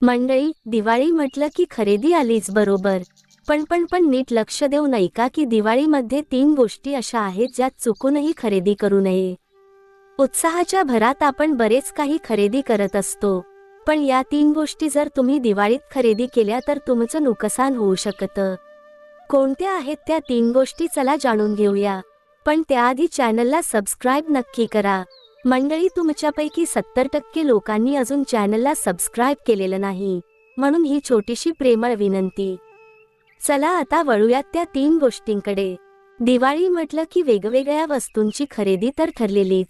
मंडळी, दिवाळी म्हटलं की खरेदी आलीच बरोबर. पण नीट लक्ष देऊन ऐका की दिवाळीमध्ये 3 गोष्टी अशा आहेत ज्यात चुकूनही खरेदी करू नये. उत्साहाच्या भरात आपण बरेच काही खरेदी करत असतो, पण या 3 गोष्टी जर तुम्ही दिवाळीत खरेदी केल्या तर तुमचं नुकसान होऊ शकतं. कोणत्या आहेत त्या 3 गोष्टी चला जाणून घेऊया. पण त्याआधी चॅनलला सबस्क्राईब नक्की करा. मंडळी, तुमच्यापैकी 70% लोकांनी अजून चॅनलला सबस्क्राईब केलेलं नाही, म्हणून ही छोटीशी प्रेमळ विनंती. चला आता वळूयात त्या 3 गोष्टींकडे. दिवाळी म्हटलं की वेगवेगळ्या वस्तूंची खरेदी तर ठरलेलीच.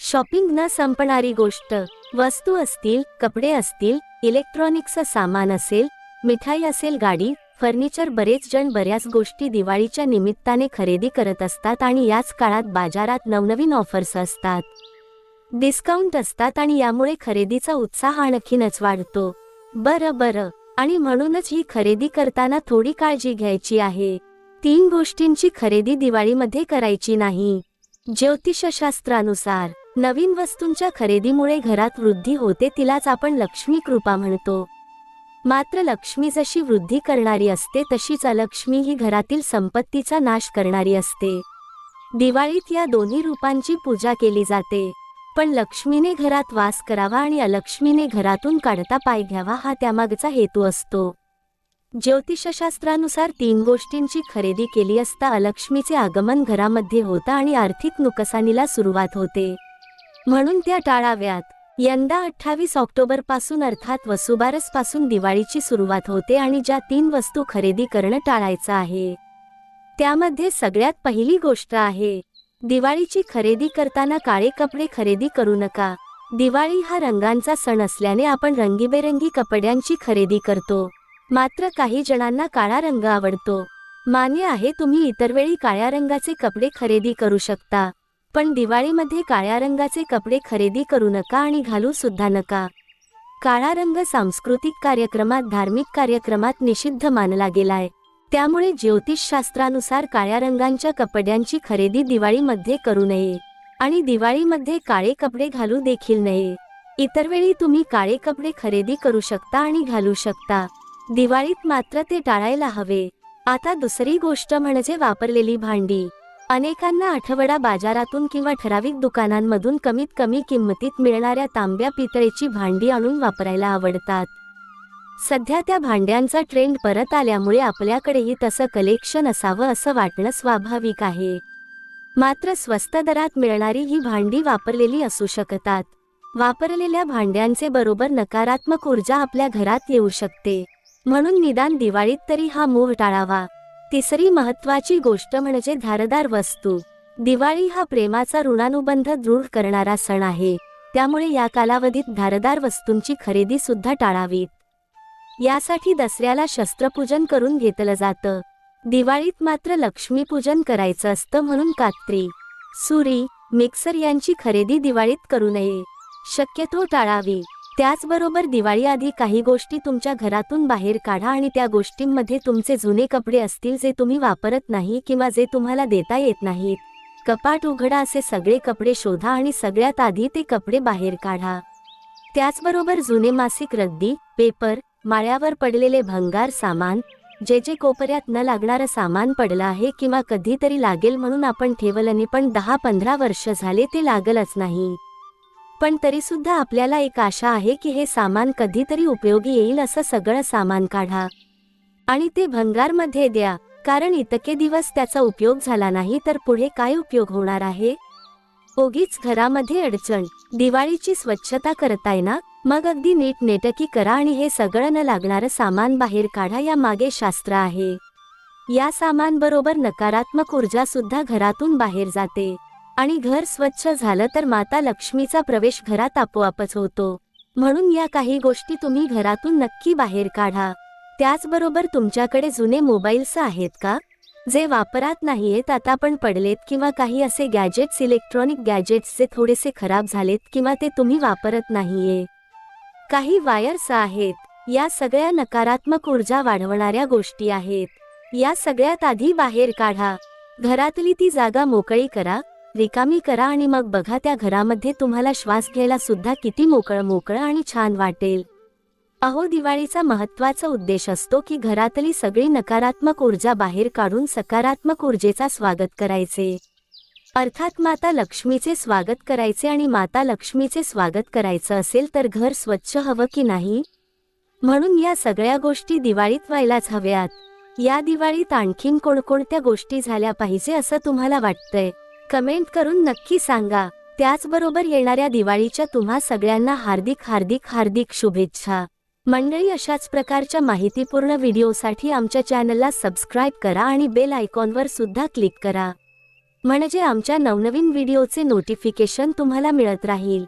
शॉपिंग न संपणारी गोष्ट. वस्तू असतील, कपडे असतील, इलेक्ट्रॉनिक्सचं सामान असेल, मिठाई असेल, गाडी, फर्निचर, बरेच जण बऱ्याच गोष्टी दिवाळीच्या निमित्ताने खरेदी करत असतात आणि याच काळात बाजारात नवनवीन ऑफर्स असतात, डिस्काउंट असतात आणि यामुळे खरेदीचा उत्साह आणखीनच वाढतो. बरं आणि म्हणूनच ही खरेदी करताना थोडी काळजी घ्यायची आहे. 3 गोष्टींची खरेदी दिवाळीमध्ये करायची नाही. ज्योतिषशास्त्रानुसार नवीन वस्तूंच्या खरेदीमुळे घरात वृद्धी होते, तिलाच आपण लक्ष्मी कृपा म्हणतो. मात्र लक्ष्मी जशी वृद्धी करणारी असते तशीच अलक्ष्मी ही घरातील संपत्तीचा नाश करणारी असते. दिवाळीत या दोन्ही रूपांची पूजा केली जाते, पण लक्ष्मीने घरात वास करावा आणि अलक्ष्मीने घरातून काढता पाय घ्यावा हा त्यामागचा हेतू असतो. ज्योतिषशास्त्रानुसार 3 गोष्टींची खरेदी केली असता अलक्ष्मीचे आगमन घरामध्ये होतं आणि आर्थिक नुकसानीला सुरुवात होते, म्हणून त्या टाळाव्यात. यंदा 28 ऑक्टोबरपासून अर्थात वसुबारसपासून दिवाळीची सुरुवात होते आणि ज्या 3 वस्तू खरेदी करणं टाळायचं आहे त्यामध्ये सगळ्यात पहिली गोष्ट आहे, दिवाळीची खरेदी करताना काळे कपडे खरेदी करू नका. दिवाळी हा रंगांचा सण असल्याने आपण रंगीबेरंगी कपड्यांची खरेदी करतो, मात्र काही जणांना काळा रंग आवडतो. मान्य आहे, तुम्ही इतर वेळी काळ्या रंगाचे कपडे खरेदी करू शकता, पण दिवाळीमध्ये काळ्या रंगाचे कपडे खरेदी करू नका आणि घालू सुद्धा नका. काळा रंग सांस्कृतिक कार्यक्रमात, धार्मिक कार्यक्रमात निषिद्ध मानला गेलाय. त्यामुळे ज्योतिषशास्त्रानुसार काळ्या रंगांच्या कपड्यांची खरेदी दिवाळीमध्ये करू नये आणि दिवाळीमध्ये काळे कपडे घालू देखील नये. इतर वेळी तुम्ही काळे कपडे खरेदी करू शकता आणि घालू शकता, दिवाळीत मात्र ते टाळायला हवे. आता दुसरी गोष्ट म्हणजे वापरलेली भांडी. अनेकांना आठवडा बाजारातून किंवा ठराविक दुकानांमधून कमीत कमी किंमतीत मिळणाऱ्या तांब्या पितळेची भांडी आणून वापरायला आवडतात. सध्या त्या भांड्यांचा ट्रेंड परत आल्यामुळे आपल्याकडेही तसं कलेक्शन असावं असं वाटणं स्वाभाविक आहे. मात्र स्वस्त दरात मिळणारी ही भांडी वापरलेली असू शकतात. वापरलेल्या भांड्यांचे बरोबर नकारात्मक ऊर्जा आपल्या घरात येऊ शकते, म्हणून निदान दिवाळीत तरी हा मोह टाळावा. तिसरी महत्त्वाची गोष्ट म्हणजे धारदार वस्तू. दिवाळी हा प्रेमाचा ऋणानुबंध दृढ करणारा सण आहे, त्यामुळे या कालावधीत धारदार वस्तूंची खरेदी सुद्धा टाळावीत. यासाठी दसऱ्याला शस्त्रपूजन करून घेतलं जातं, दिवाळीत मात्र लक्ष्मीपूजन करायचं असतं, म्हणून कात्री, सुरी, मिक्सर यांची खरेदी दिवाळीत करू नये, शक्यतो टाळावी. त्याचबरोबर दिवाळी आधी काही गोष्टी तुमच्या घरातून बाहेर काढा आणि त्या गोष्टींमध्ये तुमचे जुने कपडे असतील जे तुम्ही वापरत नाही किंवा जे तुम्हाला देता येत नाहीत. कपाट उघडा, असे सगळे कपडे शोधा आणि सगळ्यात आधी ते कपडे बाहेर काढा. त्याचबरोबर जुने मासिक, रद्दी, पेपर, माळ्यावर पडलेले भंगार सामान, जे कोपऱ्यात न लागणारं सामान पडलं आहे किंवा कधीतरी लागेल म्हणून आपण ठेवलं पण 10-15 वर्ष झाले ते लागलच नाही, पण तरीसुद्धा आपल्याला एक आशा आहे की हे सामान कधीतरी उपयोगी येईल, असं सगळं सामान काढा आणि ते भंगारमध्ये द्या, कारण इतके दिवस त्याचा उपयोग झाला नाही तर पुढे काय उपयोग होणार आहे. उगीच घरामध्ये अडचण. दिवाळीची स्वच्छता करताय ना, मग अगदी नीटनेटकी करा आणि हे सगळं न लागणारं सामान बाहेर काढा. या मागे शास्त्र आहे. या सामान बरोबर नकारात्मक ऊर्जा सुद्धा घरातून बाहेर जाते आणि घर स्वच्छ झालं तर माता लक्ष्मीचा प्रवेश घरात आपोआपच होतो, म्हणून या काही गोष्टी तुम्ही घरातून नक्की बाहेर काढा. त्याचबरोबर तुमच्याकडे जुने मोबाईल्स आहेत का, जे वापरात नाहीयेत, आता पण पडलेत, किंवा काही असे गॅजेट्स, इलेक्ट्रॉनिक गॅजेट्स जे थोडेसे खराब झालेत किंवा ते तुम्ही वापरत नाहीये, काही वायर्स आहेत, या सगळ्या नकारात्मक ऊर्जा वाढवणाऱ्या गोष्टी आहेत. या सगळ्यात आधी बाहेर काढा. घरातली ती जागा मोकळी करा, रिकामी करा आणि मग बघा त्या घरामध्ये तुम्हाला श्वास घ्यायला सुद्धा किती मोकळं आणि छान वाटेल. अहो, दिवाळीचा महत्त्वाचा उद्देश असतो की घरातली सगळी नकारात्मक ऊर्जा बाहेर काढून सकारात्मक ऊर्जेचा स्वागत करायचे. अर्थात माता लक्ष्मीचे स्वागत करायचे. आणि माता लक्ष्मीचे स्वागत करायचं असेल तर घर स्वच्छ हवं की नाही? म्हणून या सगळ्या गोष्टी दिवाळीत व्हायलाच हव्यात. या दिवाळीत आणखीन कोणकोणत्या गोष्टी झाल्या पाहिजे असं तुम्हाला वाटतंय? कमेंट करून नक्की सांगा. त्याचबरोबर येणाऱ्या दिवाळीच्या तुम्हा सगळ्यांना हार्दिक हार्दिक हार्दिक शुभेच्छा. मंडळी, अशाच प्रकारच्या माहितीपूर्ण व्हिडिओसाठी आमच्या चॅनलला सबस्क्राईब करा आणि बेल आयकॉनवर सुद्धा क्लिक करा, म्हणजे आमच्या नवनवीन व्हिडिओचे नोटिफिकेशन तुम्हाला मिळत राहील.